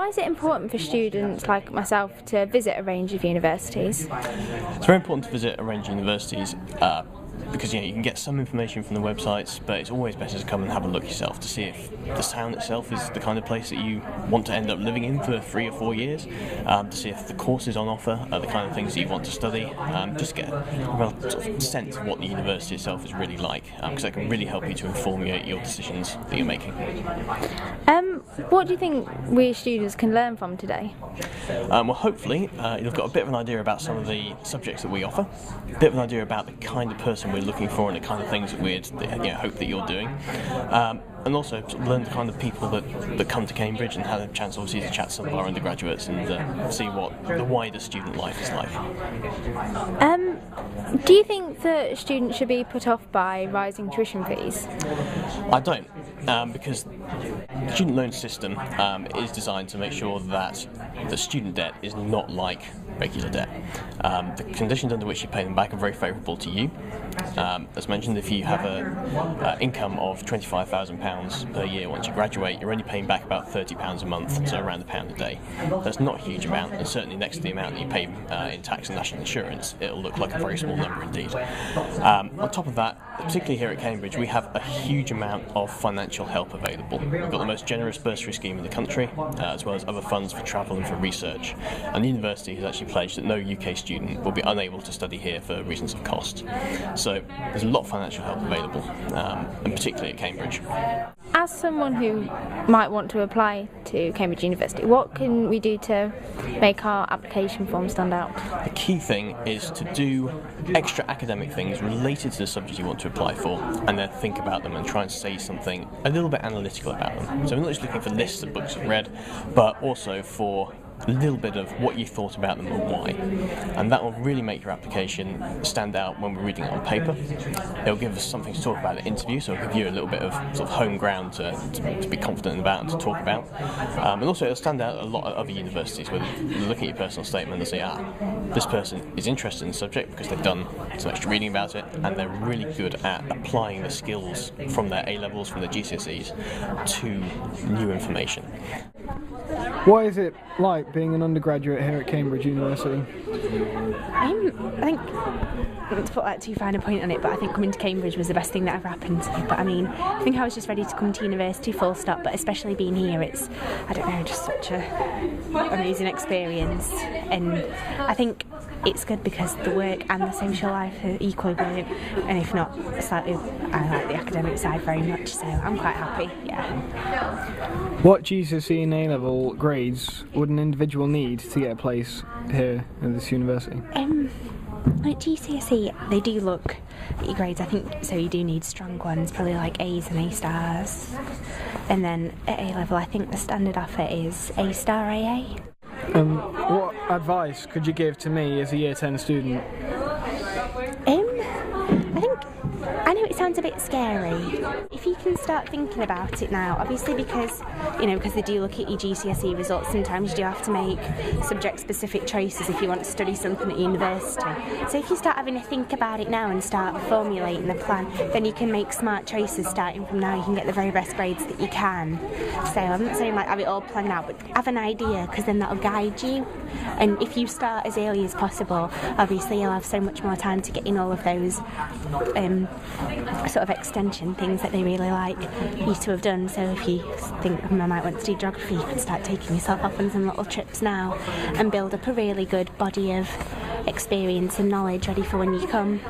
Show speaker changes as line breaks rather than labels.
Why is it important for students like myself to visit a range of universities?
It's very important to visit a range of universities because you can get some information from the websites, but it's always better to come and have a look yourself to see if the town itself is the kind of place that you want to end up living in for 3 or 4 years, to see if the courses on offer are the kind of things that you want to study, just get a real sort of sense of what the university itself is really like, because that can really help you to inform your decisions that you're making.
What do you think we students can learn from today?
Well, hopefully you've got a bit of an idea about some of the subjects that we offer, a bit of an idea about the kind of person we're looking for and the kind of things that we'd hope that you're doing, and also sort of learn the kind of people that come to Cambridge and have a chance obviously to chat to some of our undergraduates and see what the wider student life is like.
Do you think that students should be put off by rising tuition fees?
I don't, because the student loan system is designed to make sure that the student debt is not like regular debt. The conditions under which you pay them back are very favourable to you. As mentioned, if you have an income of £25,000 per year once you graduate, you're only paying back about £30 a month, so around £1 a day. That's not a huge amount, and certainly next to the amount that you pay in tax and national insurance, it'll look like a very small number indeed. On top of that, particularly here at Cambridge, we have a huge amount of financial help available. We've got the most generous bursary scheme in the country, as well as other funds for travel and for research, and the university has actually pledged that no UK student will be unable to study here for reasons of cost. So there's a lot of financial help available, and particularly at Cambridge.
As someone who might want to apply to Cambridge University, what can we do to make our application form stand out?
The key thing is to do extra academic things related to the subject you want to apply for, and then think about them and try and say something a little bit analytical about them. So we're not just looking for lists of books you've read, but also for a little bit of what you thought about them and why, and that will really make your application stand out when we're reading it on paper. It'll give us something to talk about at interview, so it'll give you a little bit of sort of home ground to be confident about and to talk about, and also it'll stand out a lot at other universities where you look at your personal statement and say, this person is interested in the subject because they've done some extra reading about it and they're really good at applying the skills from their A-levels, from their GCSEs to new information.
What is it like being an undergraduate here at Cambridge University?
I think, not to put like too fine a point on it, but I think coming to Cambridge was the best thing that ever happened to me. But I mean, I think I was just ready to come to university full stop, but especially being here, it's, I don't know, just such an amazing experience. And I think it's good because the work and the social life are equally brilliant, and if not slightly, I like the academic side very much, so I'm quite happy, yeah.
What GCSE and A-level grades would an individual need to get a place here at this university?
Like GCSE, they do look at your grades, I think, so you do need strong ones, probably like A's and A stars. And then at A-level, I think the standard offer is A star AA.
What advice could you give to me as a Year 10 student?
I know it sounds a bit scary. If you can start thinking about it now, obviously because they do look at your GCSE results, sometimes you do have to make subject-specific choices if you want to study something at university. So if you start having to think about it now and start formulating the plan, then you can make smart choices starting from now. You can get the very best grades that you can. So I'm not saying like have it all planned out, but have an idea, because then that'll guide you. And if you start as early as possible, obviously you'll have so much more time to get in all of those sort of extension things that they really like you to have done. So if you think I might want to do geography, you can start taking yourself off on some little trips now and build up a really good body of experience and knowledge ready for when you come.